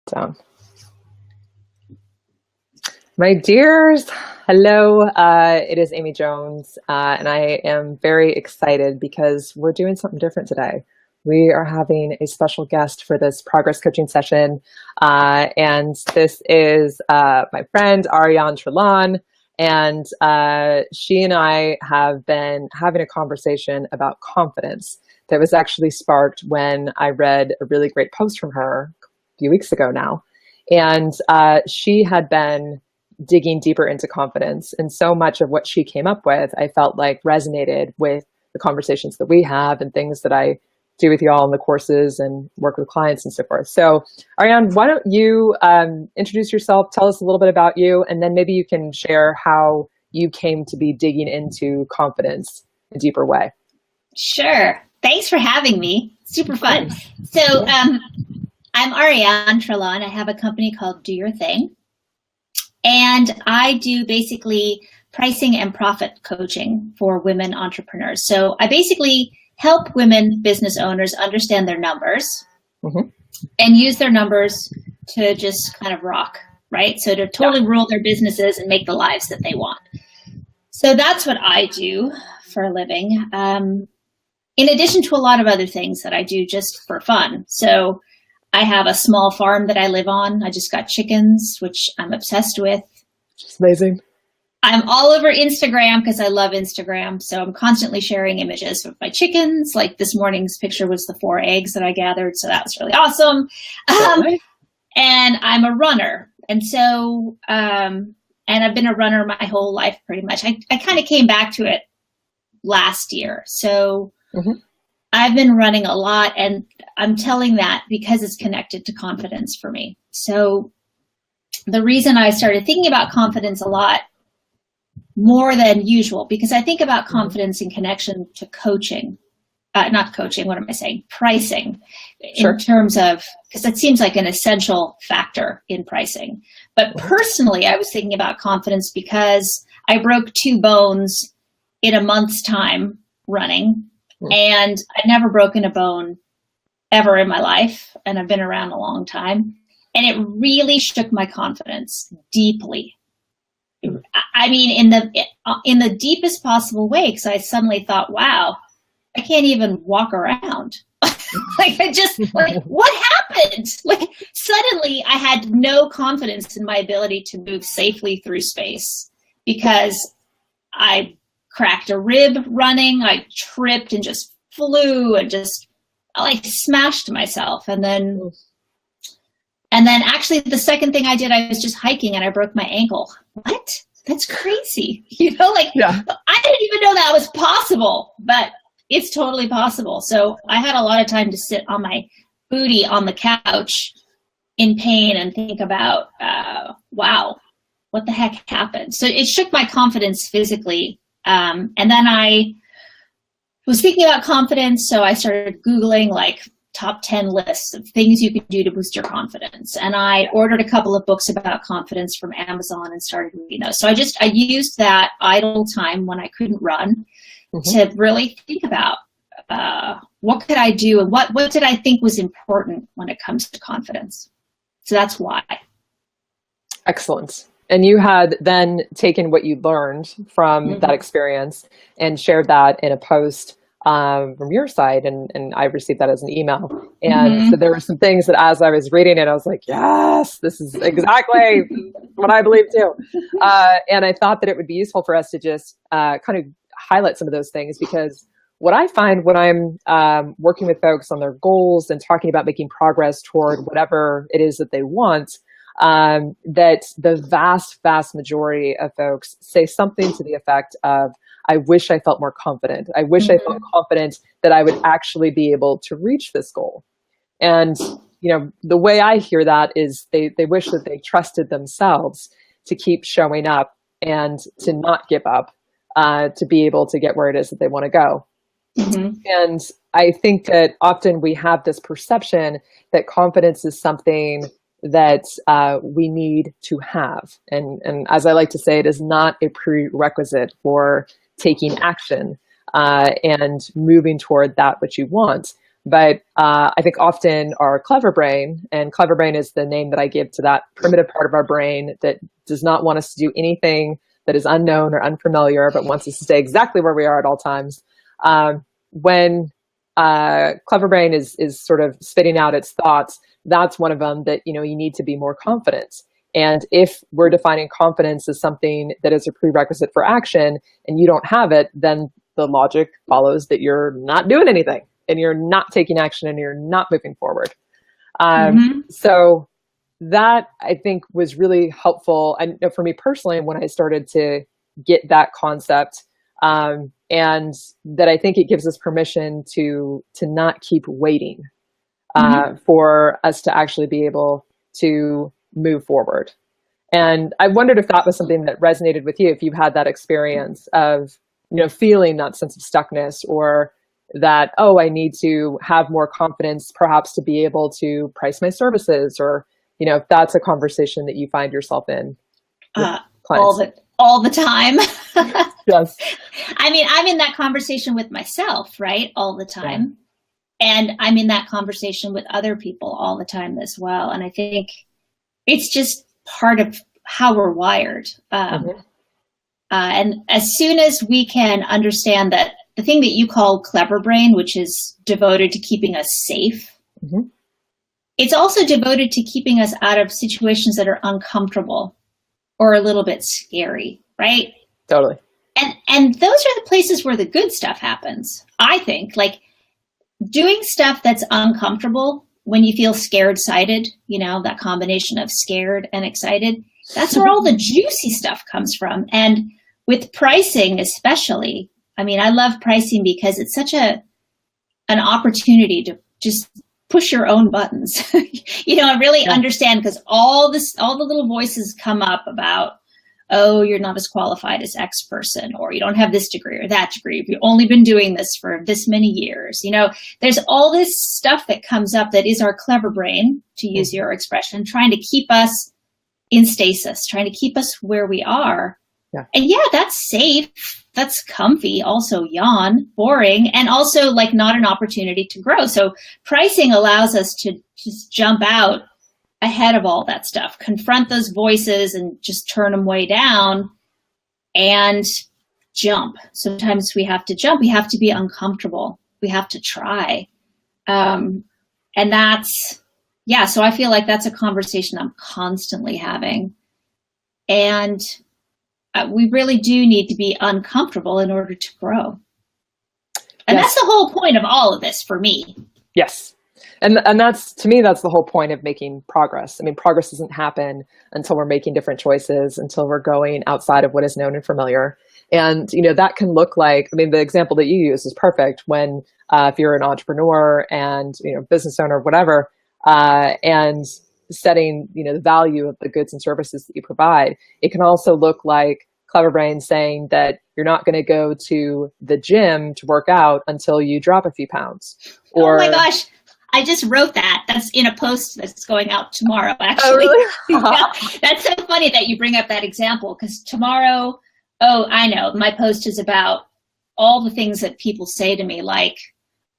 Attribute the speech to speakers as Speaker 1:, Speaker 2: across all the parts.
Speaker 1: Down. My dears, hello. It is Amy Jones, and I am very excited because we're doing something different today. We are having a special guest for this progress coaching session, and this is my friend Ariane Trelon, and she and I have been having a conversation about confidence that was actually sparked when I read a really great post from her a few weeks ago now, and she had been digging deeper into confidence. And so much of what she came up with, I felt like resonated with the conversations that we have and things that I do with you all in the courses and work with clients and so forth. So Ariane, why don't you introduce yourself, tell us a little bit about you, and then maybe you can share how you came to be digging into confidence in a deeper way.
Speaker 2: Sure. Thanks for having me. Super fun. So I'm Ariane Trelon. I have a company called Do Your Thing. And I do basically pricing and profit coaching for women entrepreneurs. So I basically help women business owners understand their numbers and use their numbers to just kind of rock, right? So to totally rule their businesses and make the lives that they want. So that's what I do for a living. In addition to a lot of other things that I do just for fun. So I have a small farm that I live on. I just got chickens, which I'm obsessed with.
Speaker 1: It's amazing.
Speaker 2: I'm all over Instagram because I love Instagram. So I'm constantly sharing images of my chickens. Like this morning's picture was the 4 eggs that I gathered. So that was really awesome. And I'm a runner. And so, and I've been a runner my whole life pretty much. I kind of came back to it last year. So I've been running a lot, and I'm telling that because it's connected to confidence for me. So the reason I started thinking about confidence a lot more than usual, because I think about confidence in connection to coaching, not coaching, what am I saying? Pricing, in terms of, because it seems like an essential factor in pricing. But personally, I was thinking about confidence because I broke 2 bones in a month's time running. And I'd never broken a bone ever in my life, and I've been around a long time. And it really shook my confidence deeply. I mean, in the deepest possible way, because I suddenly thought, wow, I can't even walk around. What happened? Like suddenly I had no confidence in my ability to move safely through space because I cracked a rib running. I tripped and just flew and just like smashed myself. And then actually the second thing I did, I was just hiking and I broke my ankle. What? That's crazy. I didn't even know that was possible, but it's totally possible. So I had a lot of time to sit on my booty on the couch in pain and think about, wow, what the heck happened? So it shook my confidence physically. And then I was thinking about confidence, so I started Googling like top 10 lists of things you can do to boost your confidence. And I ordered a couple of books about confidence from Amazon and started reading those. So I used that idle time when I couldn't run to really think about what could I do and what did I think was important when it comes to confidence. So that's why.
Speaker 1: Excellent. And you had then taken what you learned from that experience and shared that in a post from your side, and I received that as an email. And so there were some things that as I was reading it, I was like, yes, this is exactly what I believe too. And I thought that it would be useful for us to just kind of highlight some of those things, because what I find when I'm working with folks on their goals and talking about making progress toward whatever it is that they want, that the vast majority of folks say something to the effect of, I wish I felt more confident. I wish I felt confident that I would actually be able to reach this goal. And, the way I hear that is they wish that they trusted themselves to keep showing up and to not give up, to be able to get where it is that they want to go. And I think that often we have this perception that confidence is something that we need to have. And as I like to say, it is not a prerequisite for taking action and moving toward that which you want. But I think often our clever brain, and clever brain is the name that I give to that primitive part of our brain that does not want us to do anything that is unknown or unfamiliar, but wants us to stay exactly where we are at all times. When clever brain is sort of spitting out its thoughts, that's one of them that, you need to be more confident. And if we're defining confidence as something that is a prerequisite for action and you don't have it, then the logic follows that you're not doing anything and you're not taking action and you're not moving forward. So that, I think, was really helpful. And for me personally, when I started to get that concept, and that I think it gives us permission to not keep waiting for us to actually be able to move forward. And I wondered if that was something that resonated with you, if you've had that experience of, feeling that sense of stuckness, or that, oh, I need to have more confidence perhaps to be able to price my services, or, if that's a conversation that you find yourself in.
Speaker 2: All the time.
Speaker 1: Yes.
Speaker 2: I mean, I'm in that conversation with myself, right? All the time. Yeah. And I'm in that conversation with other people all the time as well. And I think it's just part of how we're wired. And as soon as we can understand that the thing that you call clever brain, which is devoted to keeping us safe, it's also devoted to keeping us out of situations that are uncomfortable or a little bit scary, right?
Speaker 1: Totally.
Speaker 2: And those are the places where the good stuff happens, I think. Like doing stuff that's uncomfortable when you feel scared-sighted, that combination of scared and excited, that's where all the juicy stuff comes from. And with pricing especially, I mean, I love pricing because it's such an opportunity to just push your own buttons, and really understand, because all the little voices come up about, oh, you're not as qualified as X person, or you don't have this degree or that degree. You've only been doing this for this many years. There's all this stuff that comes up that is our clever brain, to use your expression, trying to keep us in stasis, trying to keep us where we are. Yeah. And that's safe. That's comfy. Also yawn, boring, and also like not an opportunity to grow. So pricing allows us to just jump out ahead of all that stuff, confront those voices and just turn them way down and jump. Sometimes we have to jump. We have to be uncomfortable. We have to try. And that's, so I feel like that's a conversation I'm constantly having. And we really do need to be uncomfortable in order to grow. And that's the whole point of all of this for me.
Speaker 1: Yes. And that's, to me, that's the whole point of making progress. I mean, progress doesn't happen until we're making different choices, until we're going outside of what is known and familiar. And, that can look like, I mean, the example that you use is perfect when, if you're an entrepreneur and, business owner, whatever, and setting, the value of the goods and services that you provide. It can also look like Clever Brain saying that you're not going to go to the gym to work out until you drop a few pounds. Or,
Speaker 2: oh my gosh. I just wrote that. That's in a post that's going out tomorrow, actually.
Speaker 1: Oh, really?
Speaker 2: That's so funny that you bring up that example, because tomorrow, I know, my post is about all the things that people say to me, like,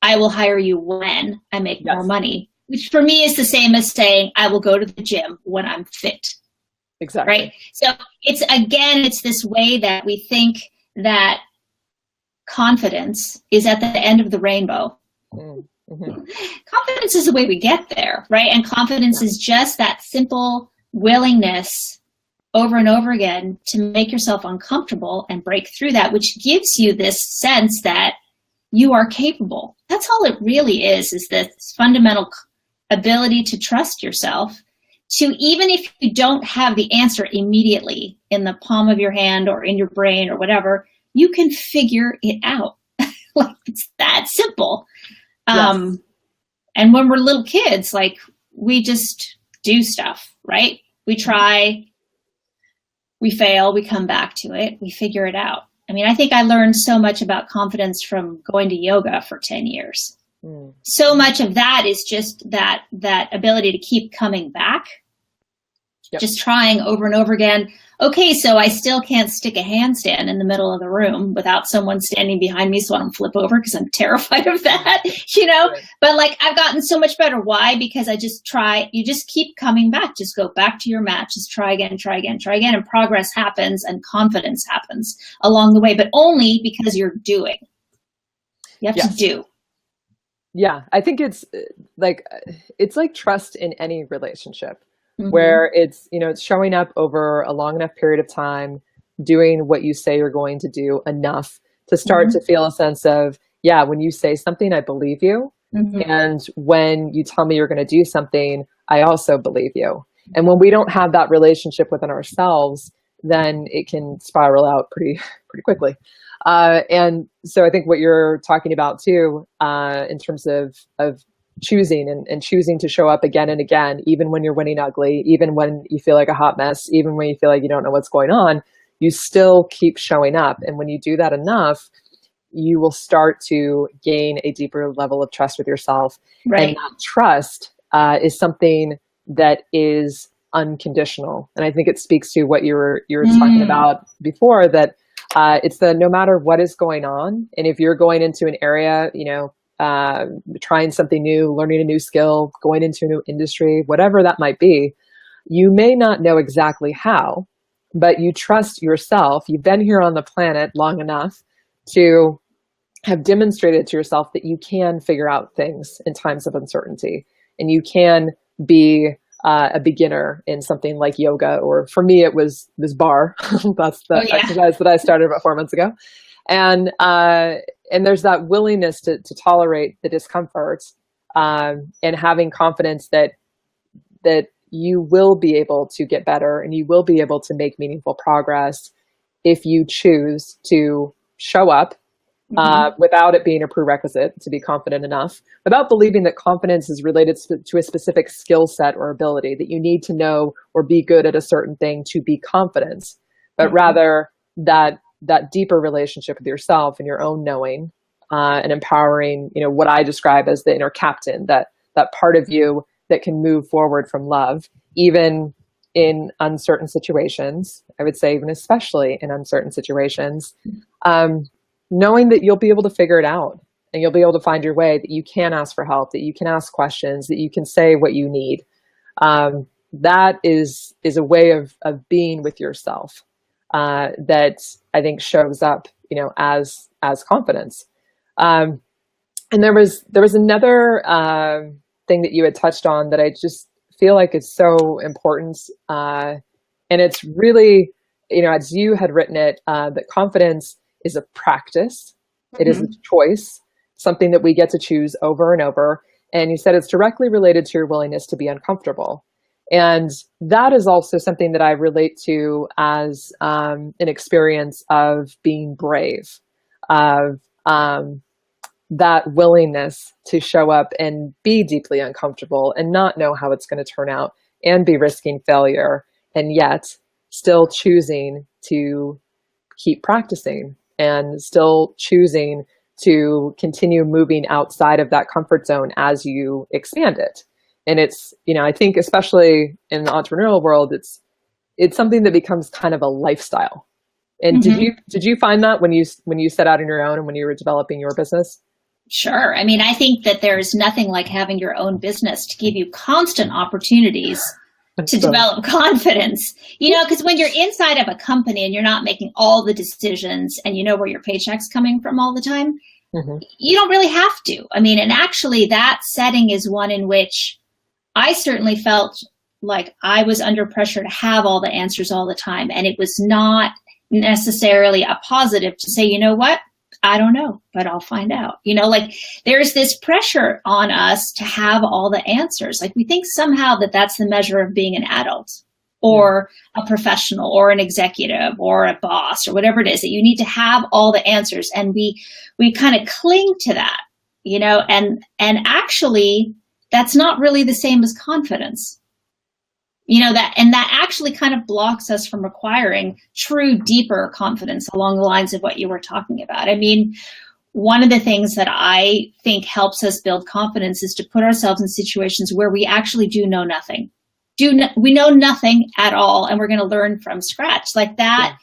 Speaker 2: I will hire you when I make more money, which for me is the same as saying I will go to the gym when I'm fit.
Speaker 1: Exactly.
Speaker 2: Right? So it's this way that we think that confidence is at the end of the rainbow. Confidence is the way we get there, right? And confidence is just that simple willingness over and over again to make yourself uncomfortable and break through that, which gives you this sense that you are capable. That's all it really is this fundamental ability to trust yourself, to, even if you don't have the answer immediately in the palm of your hand or in your brain or whatever, you can figure it out. Like, it's that simple. Yes. And when we're little kids, like, we just do stuff, right? We try, we fail, we come back to it, we figure it out. I mean, I think I learned so much about confidence from going to yoga for 10 years. So much of that is just that ability to keep coming back, just trying over and over again. okay, so I still can't stick a handstand in the middle of the room without someone standing behind me so I don't flip over because I'm terrified of that,
Speaker 1: Right.
Speaker 2: But like I've gotten so much better. Why? Because you just keep coming back. Just go back to your mat. Just try again, try again, try again. And progress happens and confidence happens along the way, but only because you're doing. You have to do.
Speaker 1: Yeah, I think it's like trust in any relationship.
Speaker 2: Mm-hmm.
Speaker 1: Where it's, it's showing up over a long enough period of time, doing what you say you're going to do enough to start
Speaker 2: Mm-hmm.
Speaker 1: to feel a sense of, yeah, when you say something, I believe you.
Speaker 2: Mm-hmm.
Speaker 1: And when you tell me you're going to do something, I also believe you. And when we don't have that relationship within ourselves, then it can spiral out pretty quickly. And so I think what you're talking about too, in terms of choosing and choosing to show up again and again, even when you're winning ugly, even when you feel like a hot mess, even when you feel like you don't know what's going on, you still keep showing up. And when you do that enough, you will start to gain a deeper level of trust with yourself.
Speaker 2: Right.
Speaker 1: And that trust is something that is unconditional. And I think it speaks to what you were talking about before, that it's the no matter what is going on. And if you're going into an area, trying something new, learning a new skill, going into a new industry, whatever that might be, you may not know exactly how, but you trust yourself. You've been here on the planet long enough to have demonstrated to yourself that you can figure out things in times of uncertainty, and you can be a beginner in something like yoga, or for me, it was bar. That's the exercise that I started about 4 months ago. And there's that willingness to tolerate the discomfort, and having confidence that you will be able to get better and you will be able to make meaningful progress if you choose to show up without it being a prerequisite to be confident enough, without believing that confidence is related to a specific skill set or ability, that you need to know or be good at a certain thing to be confident, but rather that deeper relationship with yourself and your own knowing, and empowering, what I describe as the inner captain, that part of you that can move forward from love, even in uncertain situations. I would say even especially in uncertain situations, knowing that you'll be able to figure it out and you'll be able to find your way, that you can ask for help, that you can ask questions, that you can say what you need. That is a way of being with yourself, that I think shows up, as confidence. And there was another thing that you had touched on that I just feel like is so important. And it's really, as you had written it, that confidence is a practice. It is a choice, something that we get to choose over and over. And you said it's directly related to your willingness to be uncomfortable. And that is also something that I relate to as an experience of being brave, of that willingness to show up and be deeply uncomfortable and not know how it's going to turn out and be risking failure, and yet still choosing to keep practicing and still choosing to continue moving outside of that comfort zone as you expand it. And it's, I think especially in the entrepreneurial world, it's something that becomes kind of a lifestyle. And did you find that when you set out on your own and when you were developing your business?
Speaker 2: Sure. I mean, I think that there's nothing like having your own business to give you constant opportunities to develop confidence, because when you're inside of a company and you're not making all the decisions and you know where your paycheck's coming from all the time, you don't really have to. I mean, and actually that setting is one in which I certainly felt like I was under pressure to have all the answers all the time. And it was not necessarily a positive to say, you know what? I don't know, but I'll find out. Like there's this pressure on us to have all the answers. Like we think somehow that that's the measure of being an adult or a professional or an executive or a boss or whatever it is, that you need to have all the answers. And we kind of cling to that, and actually that's not really the same as confidence. That actually kind of blocks us from acquiring true, deeper confidence along the lines of what you were talking about. I mean, one of the things that I think helps us build confidence is to put ourselves in situations where we actually do know nothing. we know nothing at all, and we're going to learn from scratch. Like that,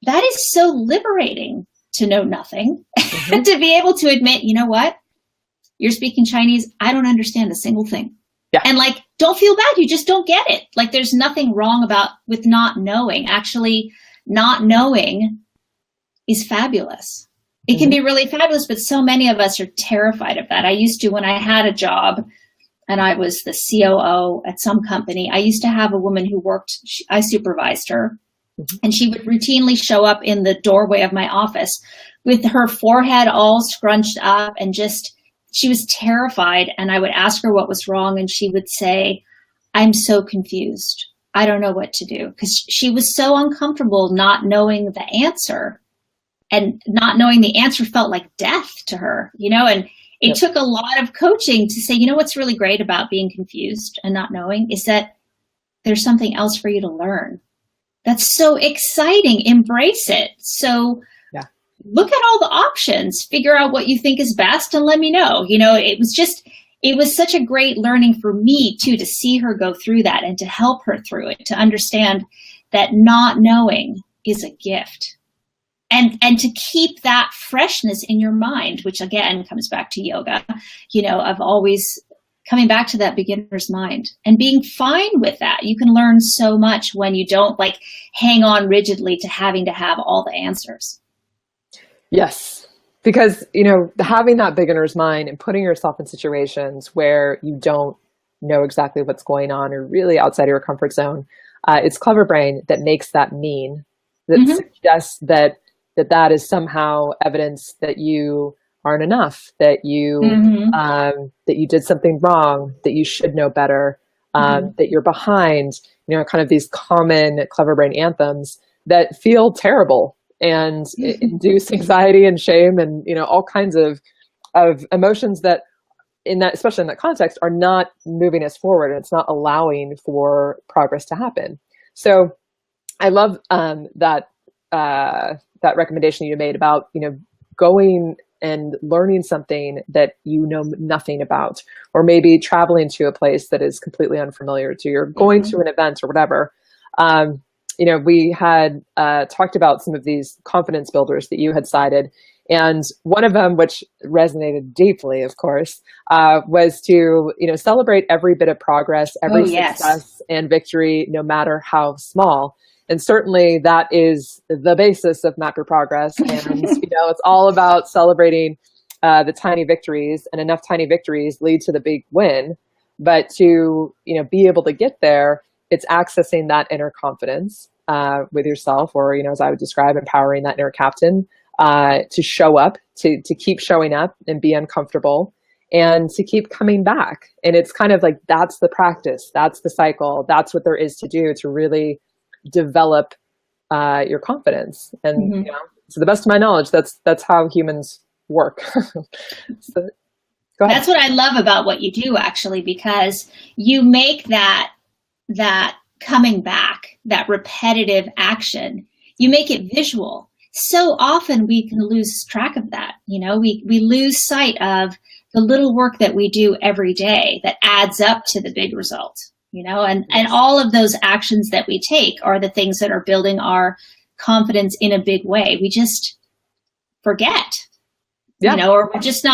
Speaker 2: that is so liberating to know nothing, to be able to admit, you know what, you're speaking Chinese. I don't understand a single thing. Yeah. And like, don't feel bad. You just don't get it. Like there's nothing wrong with not knowing. Actually, not knowing is fabulous. It can be really fabulous, but so many of us are terrified of that. I used to, when I had a job and I was the COO at some company, I used to have a woman who worked, I supervised her, and she would routinely show up in the doorway of my office with her forehead all scrunched up and just, she was terrified. And I would ask her what was wrong, and she would say, I'm so confused. I don't know what to do, because she was so uncomfortable not knowing the answer. And not knowing the answer felt like death to her, you know, and it took a lot of coaching to say, you know, what's really great about being confused and not knowing is that there's something else for you to learn. That's so exciting. Embrace it. So look at all the options, figure out what you think is best, and let me know. You know, it was such a great learning for me too, to see her go through that and to help her through it, to understand that not knowing is a gift. And to keep that freshness in your mind, which again comes back to yoga, you know, of always coming back to that beginner's mind and being fine with that. You can learn so much when you don't like hang on rigidly to having to have all the answers. Yes, because, you know, having that beginner's mind and putting yourself in situations where you don't know exactly what's going on or really outside of your comfort zone, it's clever brain that makes that mean, that suggests that is somehow evidence that you aren't enough, that you that you did something wrong, that you should know better, that you're behind, you know, kind of these common clever brain anthems that feel terrible and induce anxiety and shame and, you know, all kinds of emotions that in that, especially in that context, are not moving us forward, and it's not allowing for progress to happen. So I love that recommendation you made about, you know, going and learning something that you know nothing about, or maybe traveling to a place that is completely unfamiliar to you, or going to an event or whatever. You know, we had talked about some of these confidence builders that you had cited, and one of them, which resonated deeply, of course, was to, you know, celebrate every bit of progress, every success and victory, no matter how small. And certainly that is the basis of Map Your Progress. And, you know, it's all about celebrating the tiny victories, and enough tiny victories lead to the big win. But to, you know, be able to get there, it's accessing that inner confidence with yourself, or, you know, as I would describe, empowering that inner captain to show up, to keep showing up and be uncomfortable, and to keep coming back. And it's kind of like, that's the practice, that's the cycle, that's what there is to do to really develop your confidence. And you know, to the best of my knowledge, that's how humans work. So, go ahead. That's what I love about what you do, actually, because you make that coming back, that repetitive action, you make it visual. So often we can lose track of that. You know, we lose sight of the little work that we do every day that adds up to the big result. You know, and all of those actions that we take are the things that are building our confidence in a big way. We just forget, you know, or we just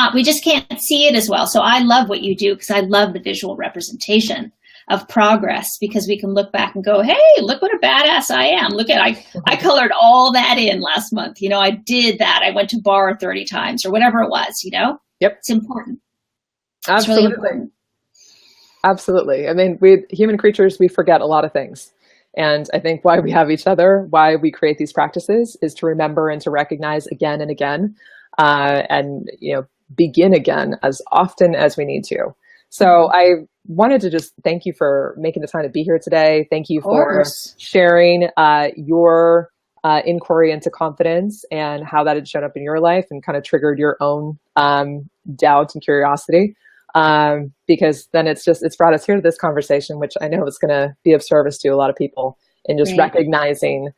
Speaker 2: can't see it as well. So I love what you do, because I love the visual representation of progress, because we can look back and go, hey, look what a badass I am. Look at, I colored all that in last month. You know, I did that. I went to bar 30 times or whatever it was, you know. It's important. Absolutely. It's really important. Absolutely. I mean, we human creatures, we forget a lot of things. And I think why we have each other, why we create these practices, is to remember and to recognize again and again, and, you know, begin again as often as we need to. So I wanted to just thank you for making the time to be here today. Thank you for sharing your inquiry into confidence and how that had shown up in your life and kind of triggered your own doubt and curiosity. Because then it's brought us here to this conversation, which I know is going to be of service to a lot of people, and just recognizing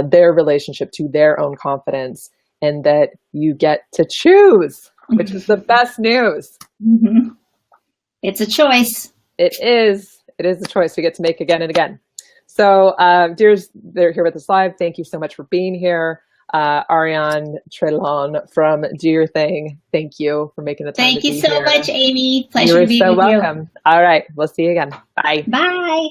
Speaker 2: their relationship to their own confidence, and that you get to choose, which is the best news. It's a choice. It is.
Speaker 1: It is a choice we get to make again and again. So, dears, they're here with us live. Thank you so much for being here. Ariane Trelon from Do Your Thing. Thank you for making the time.
Speaker 2: Thank you so much, Amy. Pleasure
Speaker 1: You're
Speaker 2: to be
Speaker 1: so
Speaker 2: with you.
Speaker 1: welcome. All right. We'll see you again. Bye.
Speaker 2: Bye.